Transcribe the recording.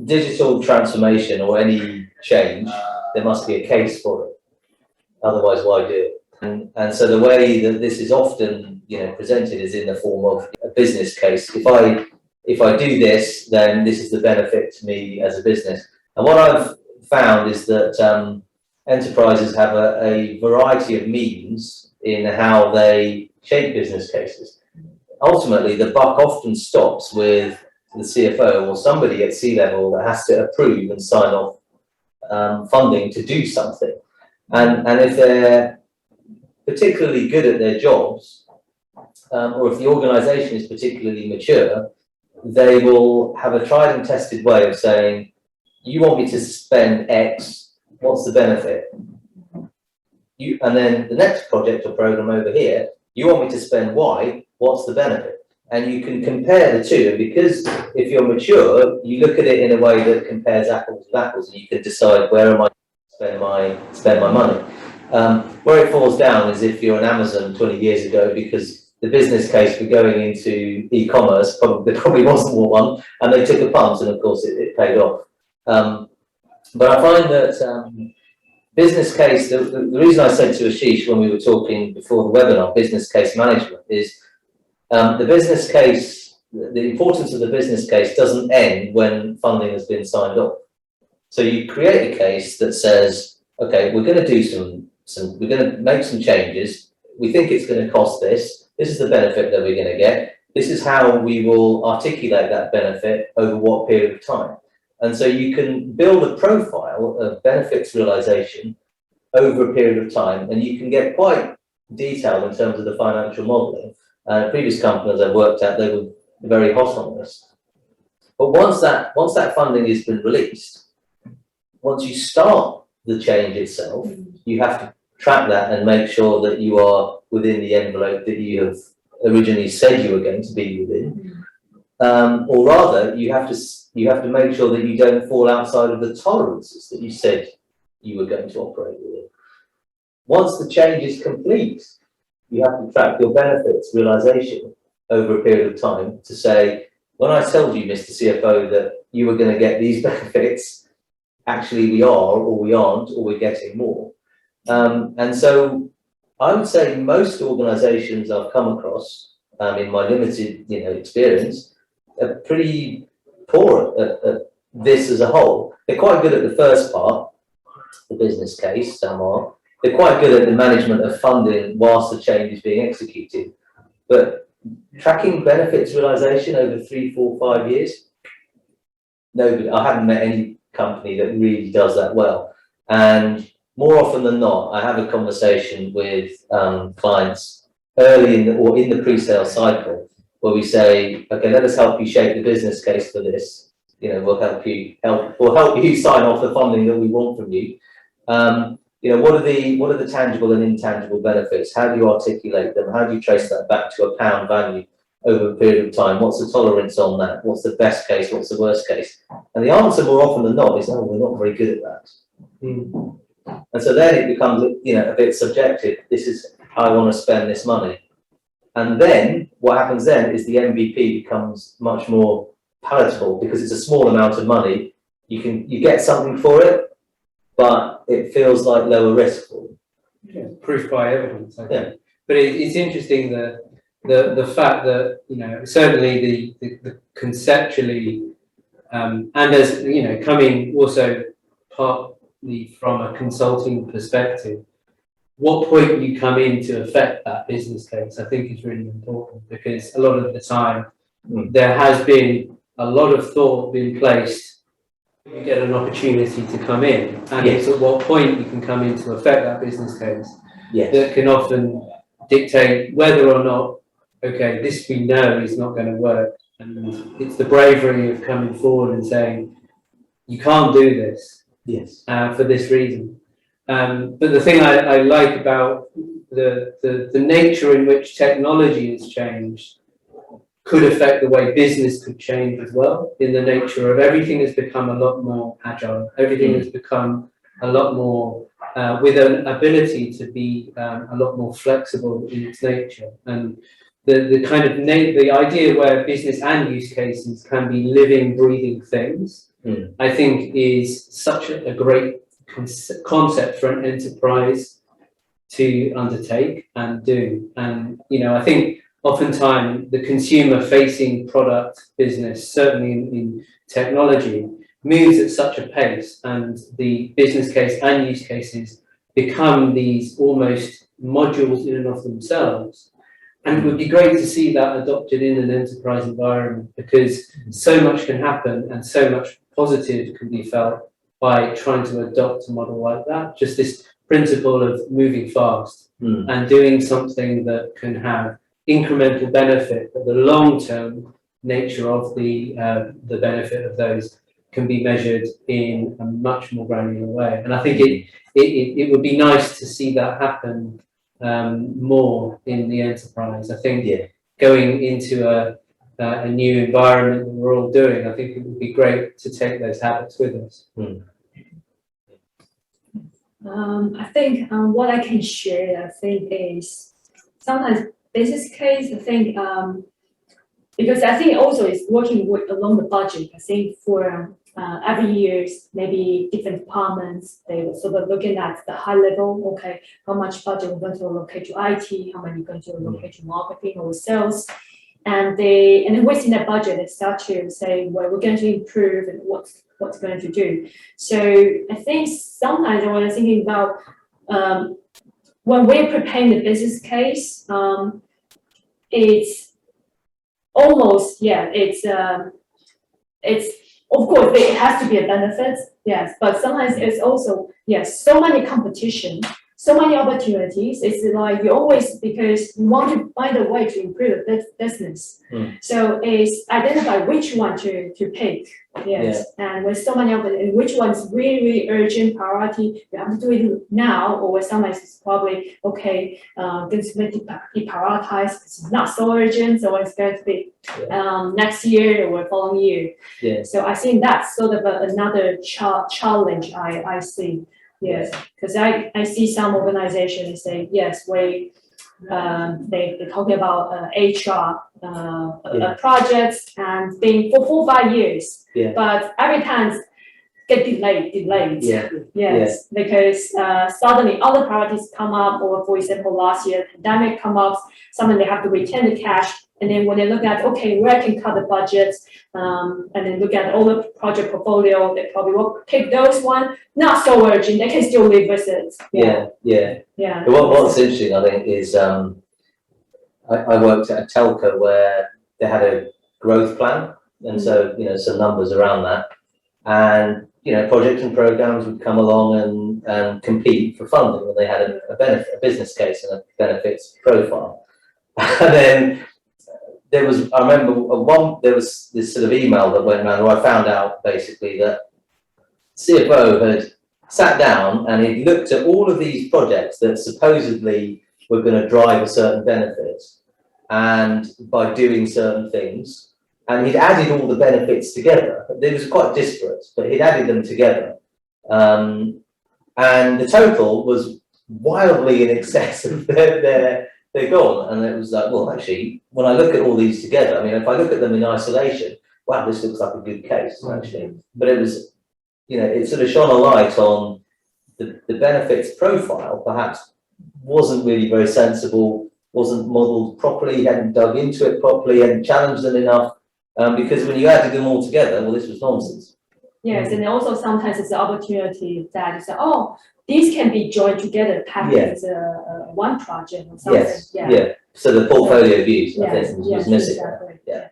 digital transformation or any change, there must be a case for it. Otherwise, why do it? And so the way that this is often, presented is in the form of a business case. If I do this, then this is the benefit to me as a business. And what I've found is that enterprises have a variety of means in how they shape business cases. Ultimately, the buck often stops with the CFO or somebody at C-level that has to approve and sign off funding to do something. And if they're particularly good at their jobs, or if the organisation is particularly mature, they will have a tried and tested way of saying, you want me to spend X, what's the benefit? And then the next project or programme over here, you want me to spend Y, what's the benefit? And you can compare the two, because if you're mature, you look at it in a way that compares apples with apples, and you can decide where am I going to spend my money. Where it falls down is if you're an Amazon 20 years ago, because the business case for going into e-commerce there probably wasn't one, and they took a punt, and of course it paid off. But I find that business case, the reason I said to Ashish when we were talking before the webinar, business case management, is the business case, the importance of the business case doesn't end when funding has been signed off. So you create a case that says, okay, we're going to do we're going to make some changes. We think it's going to cost this. This is the benefit that we're going to get. This is how we will articulate that benefit over what period of time. And so you can build a profile of benefits realization over a period of time, and you can get quite detailed in terms of the financial modeling. Previous companies I've worked at, they were very hot on this. But once that funding has been released, once you start the change itself, you have to track that and make sure that you are within the envelope that you have originally said you were going to be within. Or rather, you have to make sure that you don't fall outside of the tolerances that you said you were going to operate within. Once the change is complete, you have to track your benefits realization over a period of time to say, when I told you, Mr. CFO, that you were going to get these benefits, actually we are, or we aren't, or we're getting more. And so I would say most organizations I've come across in my limited experience are pretty poor at this as a whole. They're quite good at the first part, the business case, some are. They're quite good at the management of funding whilst the change is being executed. But tracking benefits realization over 3, 4, 5 years, nobody. I haven't met any company that really does that well. And more often than not, I have a conversation with clients early in the pre-sale cycle where we say, okay, let us help you shape the business case for this. We'll help you sign off the funding that we want from you. What are the tangible and intangible benefits? How do you articulate them? How do you trace that back to a pound value over a period of time? What's the tolerance on that? What's the best case? What's the worst case? And the answer more often than not is, we're not very good at that. And so then it becomes, a bit subjective. This is how I want to spend this money. And then what happens then is the MVP becomes much more palatable because it's a small amount of money. You get something for it, but it feels like lower risk for you. Yeah, proof by evidence, I think. Yeah. But it's interesting that the fact that certainly the conceptually and as coming also partly from a consulting perspective, what point you come in to affect that business case, I think is really important, because a lot of the time there has been a lot of thought being placed. You get an opportunity to come in, and Yes. it's at what point you can come in to affect that business case. Yes. That can often dictate whether or not, okay, this we know is not going to work. And it's the bravery of coming forward and saying, you can't do this. Yes. For this reason. But the thing I like about the nature in which technology has changed could affect the way business could change as well, in the nature of everything has become a lot more agile. Everything has become a lot more with an ability to be a lot more flexible in its nature. And the kind of the idea where business and use cases can be living, breathing things I think is such a great concept for an enterprise to undertake and do. And, you know, I think oftentimes the consumer facing product business, certainly in technology, moves at such a pace, and the business case and use cases become these almost modules in and of themselves. And it would be great to see that adopted in an enterprise environment, because so much can happen and so much positive can be felt by trying to adopt a model like that. Just this principle of moving fast and doing something that can have incremental benefit, but the long-term nature of the benefit of those can be measured in a much more granular way. And I think it would be nice to see that happen more in the enterprise. I think going into a new environment that we're all doing, I think it would be great to take those habits with us. I think what I can share, I think, is sometimes business case. I think because I think also it's working along the budget. I think for every year, maybe different departments, they will sort of looking at the high level. Okay, how much budget we're going to allocate to IT? How many going to allocate to marketing or sales? And then within that budget, they start to say, well, we're going to improve and what's going to do. So I think sometimes when I'm thinking about when we're preparing the business case, it's almost it's of course it has to be a benefit, yes, but sometimes it's also so many competition. So many opportunities. It's like you always, because you want to find a way to improve the business. So it's identify which one to pick. Yes. And with so many opportunities, which one's really, really urgent priority, you have to do it now, or sometimes it's probably okay, this will be prioritized, it's not so urgent, so it's going to be next year or following year. So I think that's sort of another challenge I see. Yes, because I see some organizations say, yes, they're talking about HR projects and being for 4 or 5 years, but every time get delayed. Yes, because suddenly other priorities come up, or for example, last year pandemic come up, suddenly they have to retain the cash. And then when they look at, okay, where I can cut the budgets, and then look at all the project portfolio, they probably will pick those one, not so urgent, they can still revisit. What's interesting, I think, is I worked at a telco where they had a growth plan, and so, you know, some numbers around that. And, you know, projects and programs would come along and compete for funding, and they had a business case and a benefits profile. And then there was, I remember there was this sort of email that went around where I found out basically that CFO had sat down and he'd looked at all of these projects that supposedly were going to drive a certain benefit, and by doing certain things, and he'd added all the benefits together. It was quite disparate, but he'd added them together. And the total was wildly in excess of their goal. And it was like, well, actually, when I look at all these together, I mean, if I look at them in isolation, wow, this looks like a good case, actually. But it was, you know, it sort of shone a light on the benefits profile, perhaps wasn't really very sensible, wasn't modelled properly, hadn't dug into it properly, hadn't challenged them enough, because when you added them all together, well, this was nonsense. Yes, and also sometimes it's an opportunity that you say, oh, these can be joined together, packaged as one project or something. Yes, so the portfolio views, I think, was missing. Exactly.